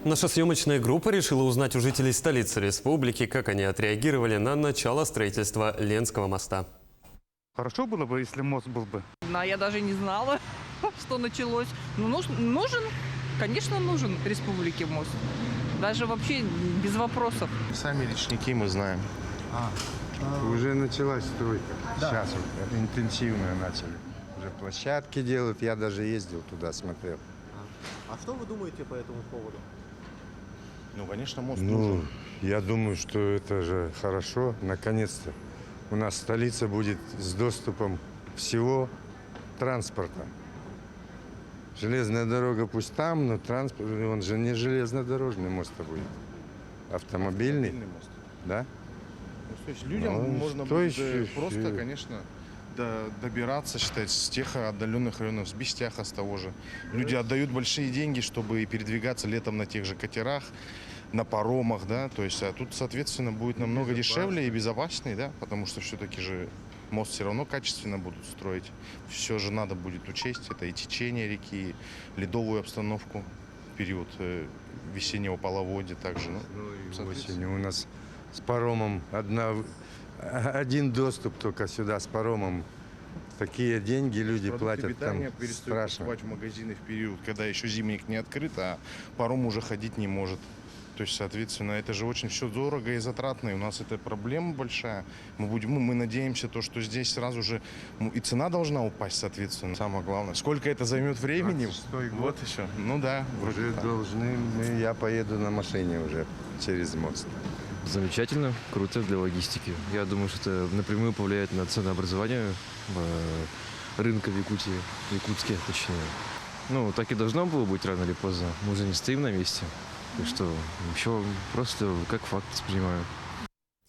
Наша съемочная группа решила узнать у жителей столицы республики, как они отреагировали на начало строительства Ленского моста. Хорошо было бы, если мост был бы. Да, я даже не знала, что началось. Ну, нужен, конечно, нужен республике мост. Даже вообще без вопросов. Сами речники мы знаем. Уже началась стройка. Сейчас вот интенсивно начали. Уже площадки делают. Я даже ездил туда, смотрел. А что вы думаете по этому поводу? Ну, конечно, мост Ну, нужен. я думаю, что это же хорошо. Наконец-то у нас столица будет с доступом всего транспорта. Железная дорога пусть там, но транспорт, он же не железнодорожный мост будет. Автомобильный, мост. да? Ну, то есть людям Ну, можно что будет еще? просто, конечно, добираться, считать, с тех отдаленных районов, с Бестяха, с того же. Люди отдают большие деньги, чтобы передвигаться летом на тех же катерах, на паромах, да, то есть, а тут, соответственно, будет намного дешевле и безопаснее, да, потому что все-таки же мост все равно качественно будут строить. Все же надо будет учесть, это и течение реки, и ледовую обстановку в период весеннего половодья также. Ну, соответственно. Осенью у нас с паромом один доступ только сюда с паромом. Такие деньги люди Продукты платят, питания там перестают страшно. покупать в магазины в период, когда еще зимник не открыт, а паром уже ходить не может. То есть, соответственно, это же очень все дорого и затратно, и у нас это проблема большая. Мы надеемся, что здесь сразу же и цена должна упасть, соответственно. Самое главное, сколько это займет времени, 26-й год. вот еще. Ну да, вроде Уже так. должны, я поеду на машине уже через мост. Замечательно, круто для логистики. Я думаю, что это напрямую повлияет на ценообразование рынка в Якутии, в Якутске точнее. Ну, так и должно было быть рано или поздно. Мы уже не стоим на месте. Так что еще просто как факт воспринимаю.